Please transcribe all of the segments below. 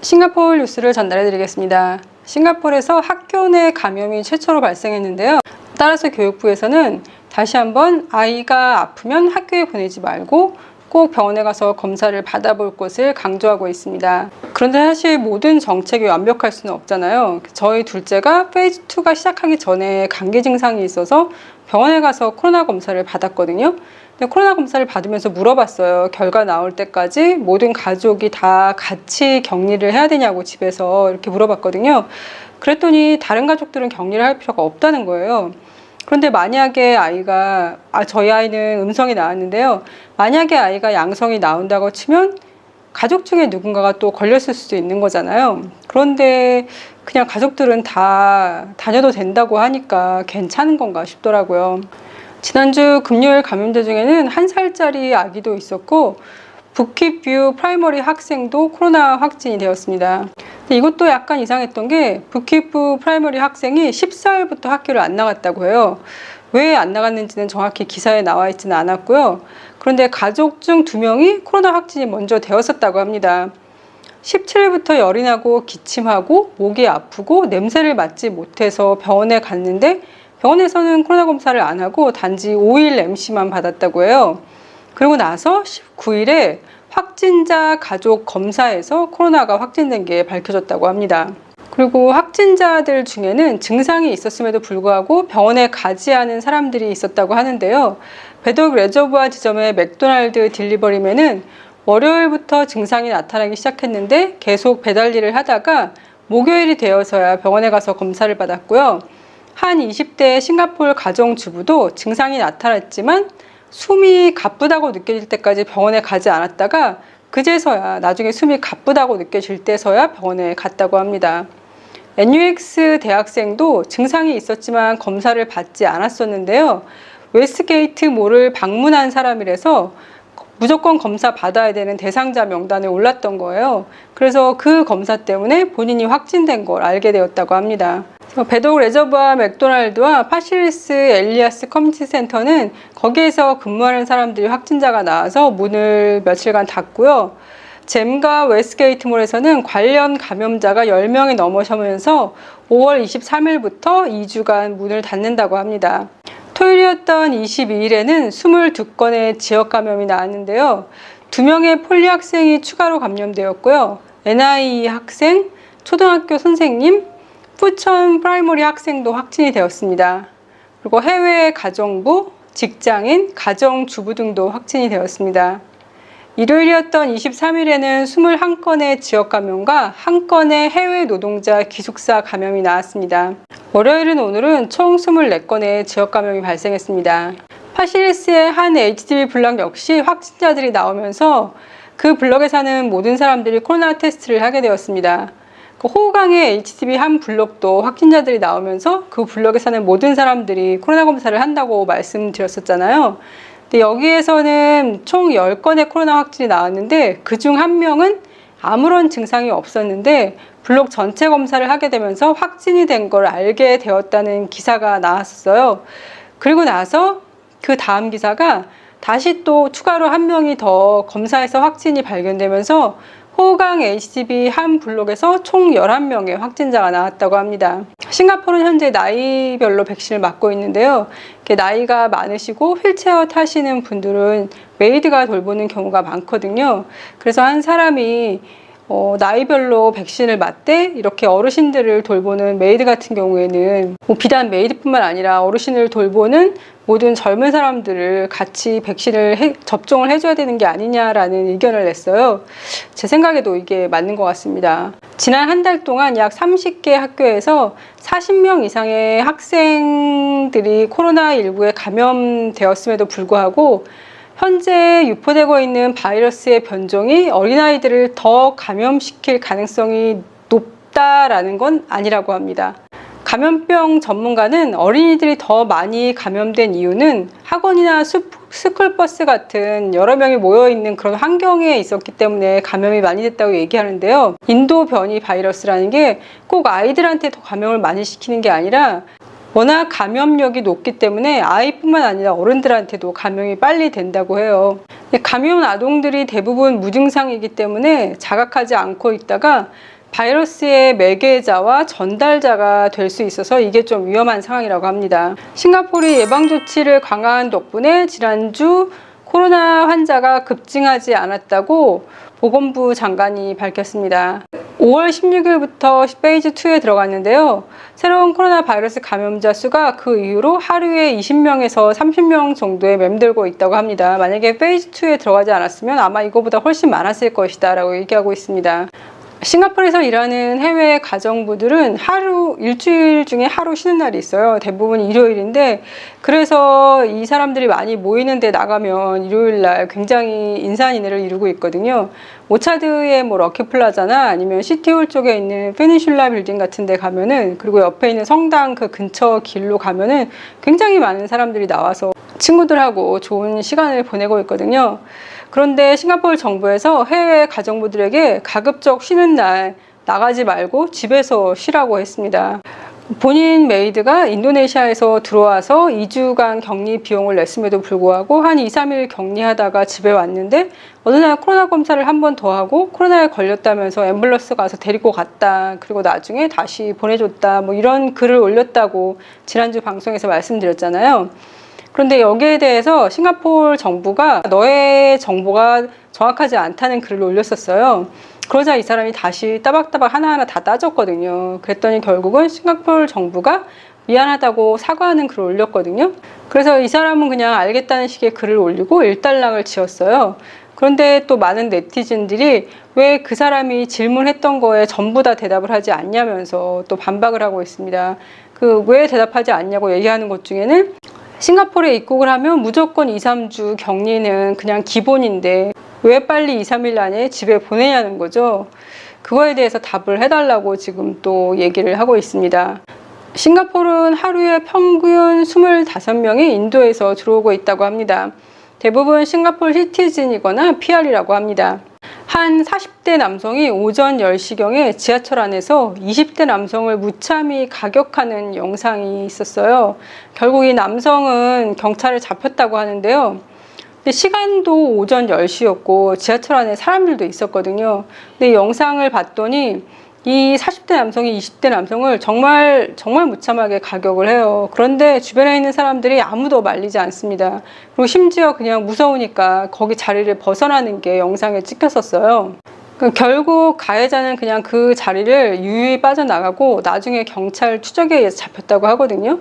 싱가포르 뉴스를 전달해 드리겠습니다. 싱가포르에서 학교 내 감염이 최초로 발생했는데요. 따라서 교육부에서는 다시 한번 아이가 아프면 학교에 보내지 말고 꼭 병원에 가서 검사를 받아볼 것을 강조하고 있습니다. 그런데 사실 모든 정책이 완벽할 수는 없잖아요. 저희 둘째가 페이즈 2가 시작하기 전에 감기 증상이 있어서 병원에 가서 코로나 검사를 받았거든요. 근데 코로나 검사를 받으면서 물어봤어요. 결과 나올 때까지 모든 가족이 다 같이 격리를 해야 되냐고 집에서 이렇게 물어봤거든요. 그랬더니 다른 가족들은 격리를 할 필요가 없다는 거예요. 그런데 만약에 저희 아이는 음성이 나왔는데요. 만약에 아이가 양성이 나온다고 치면 가족 중에 누군가가 또 걸렸을 수도 있는 거잖아요. 그런데 그냥 가족들은 다 다녀도 된다고 하니까 괜찮은 건가 싶더라고요. 지난주 금요일 감염자 중에는 1살짜리 아기도 있었고 부킷뷰 프라이머리 학생도 코로나 확진이 되었습니다. 근데 이것도 약간 이상했던 게 부킷뷰 프라이머리 학생이 14일부터 학교를 안 나갔다고 해요. 왜 안 나갔는지는 정확히 기사에 나와 있지는 않았고요. 그런데 가족 중 2명이 코로나 확진이 먼저 되었었다고 합니다. 17일부터 열이 나고 기침하고 목이 아프고 냄새를 맡지 못해서 병원에 갔는데 병원에서는 코로나 검사를 안 하고 단지 5일 MC만 받았다고 해요. 그리고 나서 19일에 확진자 가족 검사에서 코로나가 확진된 게 밝혀졌다고 합니다. 그리고 확진자들 중에는 증상이 있었음에도 불구하고 병원에 가지 않은 사람들이 있었다고 하는데요. 배독 레저부아 지점의 맥도날드 딜리버리맨은 월요일부터 증상이 나타나기 시작했는데 계속 배달 일을 하다가 목요일이 되어서야 병원에 가서 검사를 받았고요. 한 20대 싱가포르 가정주부도 증상이 나타났지만 숨이 가쁘다고 느껴질 때까지 병원에 가지 않았다가 그제서야 나중에 숨이 가쁘다고 느껴질 때서야 병원에 갔다고 합니다. NUX 대학생도 증상이 있었지만 검사를 받지 않았었는데요. 웨스트게이트 몰을 방문한 사람이라서 무조건 검사 받아야 되는 대상자 명단에 올랐던 거예요. 그래서 그 검사 때문에 본인이 확진된 걸 알게 되었다고 합니다. 배독 레저부아 맥도날드와 파시리스 엘리아스 커뮤니티 센터는 거기에서 근무하는 사람들이 확진자가 나와서 문을 며칠간 닫고요. 잼과 웨스트게이트 몰에서는 관련 감염자가 10명이 넘어서면서 5월 23일부터 2주간 문을 닫는다고 합니다. 토요일이었던 22일에는 22건의 지역 감염이 나왔는데요. 2명의 폴리 학생이 추가로 감염되었고요. NIE 학생, 초등학교 선생님, 푸천 프라이머리 학생도 확진이 되었습니다. 그리고 해외 가정부, 직장인, 가정주부 등도 확진이 되었습니다. 일요일이었던 23일에는 21건의 지역 감염과 1건의 해외 노동자 기숙사 감염이 나왔습니다. 월요일은 오늘은 총 24건의 지역 감염이 발생했습니다. 파시리스의 한 HDB 블럭 역시 확진자들이 나오면서 그 블럭에 사는 모든 사람들이 코로나 테스트를 하게 되었습니다. 호우강의 HDB 한 블럭도 확진자들이 나오면서 그 블럭에 사는 모든 사람들이 코로나 검사를 한다고 말씀드렸었잖아요. 근데 여기에서는 총 10건의 코로나 확진이 나왔는데 그중 1명은 아무런 증상이 없었는데 블록 전체 검사를 하게 되면서 확진이 된 걸 알게 되었다는 기사가 나왔었어요. 그리고 나서 그 다음 기사가 다시 또 추가로 1명이 더 검사에서 확진이 발견되면서 호강 HDB 한 블록에서 총 11명의 확진자가 나왔다고 합니다. 싱가포르는 현재 나이별로 백신을 맞고 있는데요. 나이가 많으시고 휠체어 타시는 분들은 메이드가 돌보는 경우가 많거든요. 그래서 한 사람이 나이별로 백신을 맞대 이렇게 어르신들을 돌보는 메이드 같은 경우에는 비단 메이드뿐만 아니라 어르신을 돌보는 모든 젊은 사람들을 같이 백신을 접종을 해줘야 되는 게 아니냐라는 의견을 냈어요. 제 생각에도 이게 맞는 것 같습니다. 지난 한 달 동안 약 30개 학교에서 40명 이상의 학생들이 코로나19에 감염되었음에도 불구하고 현재 유포되고 있는 바이러스의 변종이 어린아이들을 더 감염시킬 가능성이 높다라는 건 아니라고 합니다. 감염병 전문가는 어린이들이 더 많이 감염된 이유는 학원이나 스쿨버스 같은 여러 명이 모여있는 그런 환경에 있었기 때문에 감염이 많이 됐다고 얘기하는데요. 인도 변이 바이러스라는 게 꼭 아이들한테 더 감염을 많이 시키는 게 아니라 워낙 감염력이 높기 때문에 아이뿐만 아니라 어른들한테도 감염이 빨리 된다고 해요. 감염 아동들이 대부분 무증상이기 때문에 자각하지 않고 있다가 바이러스의 매개자와 전달자가 될 수 있어서 이게 좀 위험한 상황이라고 합니다. 싱가포르이 예방조치를 강화한 덕분에 지난주 코로나 환자가 급증하지 않았다고 보건부 장관이 밝혔습니다. 5월 16일부터 페이즈 2에 들어갔는데요. 새로운 코로나 바이러스 감염자 수가 그 이후로 하루에 20명에서 30명 정도에 맴돌고 있다고 합니다. 만약에 페이즈 2에 들어가지 않았으면 아마 이거보다 훨씬 많았을 것이다 라고 얘기하고 있습니다. 싱가포르에서 일하는 해외 가정부들은 일주일 중에 하루 쉬는 날이 있어요. 대부분 일요일인데, 그래서 이 사람들이 많이 모이는 데 나가면 일요일 날 굉장히 인산인해를 이루고 있거든요. 오차드의 럭키플라자나 아니면 시티홀 쪽에 있는 페닌슐라 빌딩 같은 데 가면은, 그리고 옆에 있는 성당 그 근처 길로 가면은 굉장히 많은 사람들이 나와서 친구들하고 좋은 시간을 보내고 있거든요. 그런데 싱가포르 정부에서 해외 가정부들에게 가급적 쉬는 날 나가지 말고 집에서 쉬라고 했습니다. 본인 메이드가 인도네시아에서 들어와서 2주간 격리 비용을 냈음에도 불구하고 한 2, 3일 격리하다가 집에 왔는데 어느 날 코로나 검사를 한 번 더 하고 코로나에 걸렸다면서 앰뷸런스 가서 데리고 갔다. 그리고 나중에 다시 보내줬다. 뭐 이런 글을 올렸다고 지난주 방송에서 말씀드렸잖아요. 그런데 여기에 대해서 싱가포르 정부가 너의 정보가 정확하지 않다는 글을 올렸었어요. 그러자 이 사람이 다시 따박따박 하나하나 다 따졌거든요. 그랬더니 결국은 싱가포르 정부가 미안하다고 사과하는 글을 올렸거든요. 그래서 이 사람은 그냥 알겠다는 식의 글을 올리고 일단락을 지었어요. 그런데 또 많은 네티즌들이 왜 그 사람이 질문했던 거에 전부 다 대답을 하지 않냐면서 또 반박을 하고 있습니다. 왜 대답하지 않냐고 얘기하는 것 중에는 싱가포르에 입국을 하면 무조건 2, 3주 격리는 그냥 기본인데 왜 빨리 2, 3일 안에 집에 보내냐는 거죠. 그거에 대해서 답을 해달라고 지금 또 얘기를 하고 있습니다. 싱가포르는 하루에 평균 25명이 인도에서 들어오고 있다고 합니다. 대부분 싱가포르 시티즌이거나 PR이라고 합니다. 한 40대 남성이 오전 10시경에 지하철 안에서 20대 남성을 무참히 가격하는 영상이 있었어요. 결국 이 남성은 경찰에 잡혔다고 하는데요. 근데 시간도 오전 10시였고 지하철 안에 사람들도 있었거든요. 근데 이 영상을 봤더니 이 40대 남성이 20대 남성을 정말 무참하게 가격을 해요. 그런데 주변에 있는 사람들이 아무도 말리지 않습니다. 그리고 심지어 그냥 무서우니까 거기 자리를 벗어나는 게 영상에 찍혔었어요. 결국 가해자는 그냥 그 자리를 유유히 빠져나가고 나중에 경찰 추적에 의해서 잡혔다고 하거든요.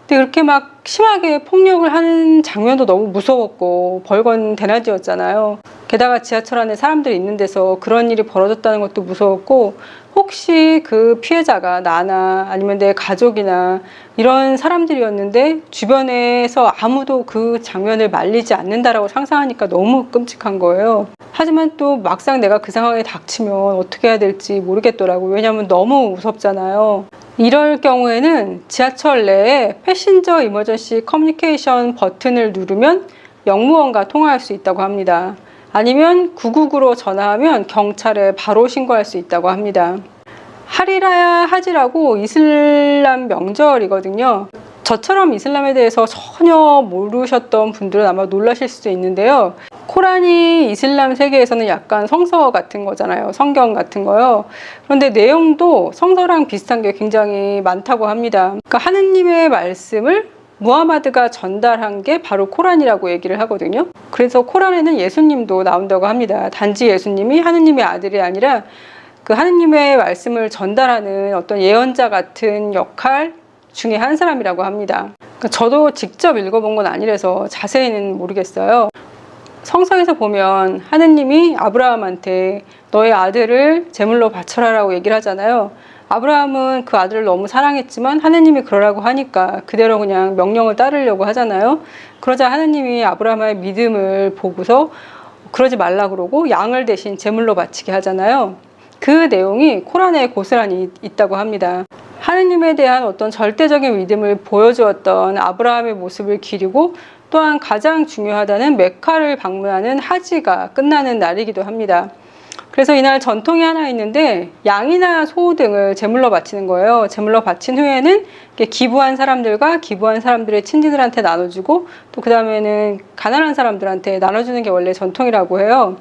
근데 그렇게 막 심하게 폭력을 하는 장면도 너무 무서웠고 벌건 대낮이었잖아요. 게다가 지하철 안에 사람들이 있는 데서 그런 일이 벌어졌다는 것도 무서웠고, 혹시 그 피해자가 나나 아니면 내 가족이나 이런 사람들이었는데 주변에서 아무도 그 장면을 말리지 않는다라고 상상하니까 너무 끔찍한 거예요. 하지만 또 막상 내가 그 상황에 닥치면 어떻게 해야 될지 모르겠더라고요. 왜냐하면 너무 무섭잖아요. 이럴 경우에는 지하철 내에 패신저 이머전시 커뮤니케이션 버튼을 누르면 역무원과 통화할 수 있다고 합니다. 아니면 999로 전화하면 경찰에 바로 신고할 수 있다고 합니다. 하리라야 하지라고 이슬람 명절이거든요. 저처럼 이슬람에 대해서 전혀 모르셨던 분들은 아마 놀라실 수도 있는데요. 코란이 이슬람 세계에서는 약간 성서 같은 거잖아요. 성경 같은 거요. 그런데 내용도 성서랑 비슷한 게 굉장히 많다고 합니다. 그러니까 하느님의 말씀을 무하마드가 전달한 게 바로 코란이라고 얘기를 하거든요. 그래서 코란에는 예수님도 나온다고 합니다. 단지 예수님이 하느님의 아들이 아니라 그 하느님의 말씀을 전달하는 어떤 예언자 같은 역할 중에 한 사람이라고 합니다. 그러니까 저도 직접 읽어본 건 아니라서 자세히는 모르겠어요. 성서에서 보면 하느님이 아브라함한테 너의 아들을 제물로 바쳐라라고 얘기를 하잖아요. 아브라함은 그 아들을 너무 사랑했지만 하느님이 그러라고 하니까 그대로 그냥 명령을 따르려고 하잖아요. 그러자 하느님이 아브라함의 믿음을 보고서 그러지 말라 그러고 양을 대신 제물로 바치게 하잖아요. 그 내용이 코란에 고스란히 있다고 합니다. 하느님에 대한 어떤 절대적인 믿음을 보여주었던 아브라함의 모습을 기리고 또한 가장 중요하다는 메카를 방문하는 하지가 끝나는 날이기도 합니다. 그래서 이날 전통이 하나 있는데 양이나 소 등을 제물로 바치는 거예요. 제물로 바친 후에는 기부한 사람들과 기부한 사람들의 친지들한테 나눠주고 또 그 다음에는 가난한 사람들한테 나눠주는 게 원래 전통이라고 해요.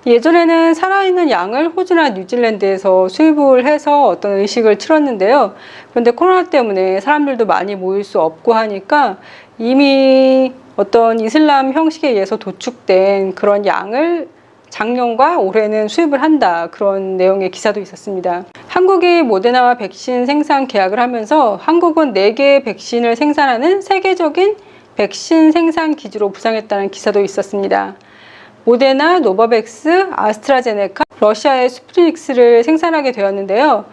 예전에는 살아있는 양을 호주나 뉴질랜드에서 수입을 해서 어떤 의식을 치렀는데요. 그런데 코로나 때문에 사람들도 많이 모일 수 없고 하니까 이미 어떤 이슬람 형식에 의해서 도축된 그런 양을 작년과 올해는 수입을 한다, 그런 내용의 기사도 있었습니다. 한국이 모데나와 백신 생산 계약을 하면서 한국은 4개의 백신을 생산하는 세계적인 백신 생산 기지로 부상했다는 기사도 있었습니다. 모데나, 노바백스, 아스트라제네카, 러시아의 스푸트닉스를 생산하게 되었는데요.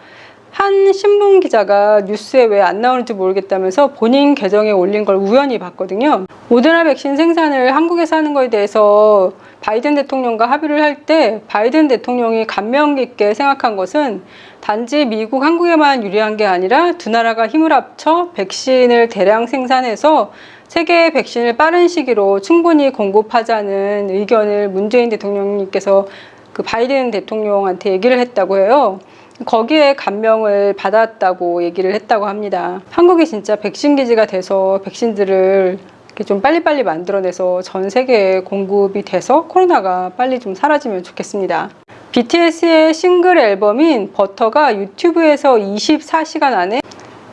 한 신문 기자가 뉴스에 왜 안 나오는지 모르겠다면서 본인 계정에 올린 걸 우연히 봤거든요. 모데나 백신 생산을 한국에서 하는 거에 대해서 바이든 대통령과 합의를 할 때 바이든 대통령이 감명 깊게 생각한 것은 단지 미국, 한국에만 유리한 게 아니라 두 나라가 힘을 합쳐 백신을 대량 생산해서 세계의 백신을 빠른 시기로 충분히 공급하자는 의견을 문재인 대통령님께서 그 바이든 대통령한테 얘기를 했다고 해요. 거기에 감명을 받았다고 얘기를 했다고 합니다. 한국이 진짜 백신 기지가 돼서 백신들을 이렇게 좀 빨리빨리 만들어내서 전 세계에 공급이 돼서 코로나가 빨리 좀 사라지면 좋겠습니다. BTS의 싱글 앨범인 버터가 유튜브에서 24시간 안에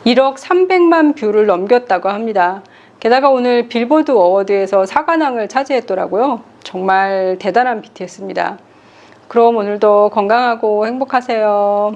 1억 300만 뷰를 넘겼다고 합니다. 게다가 오늘 빌보드 어워드에서 4관왕을 차지했더라고요. 정말 대단한 BTS입니다. 그럼 오늘도 건강하고 행복하세요.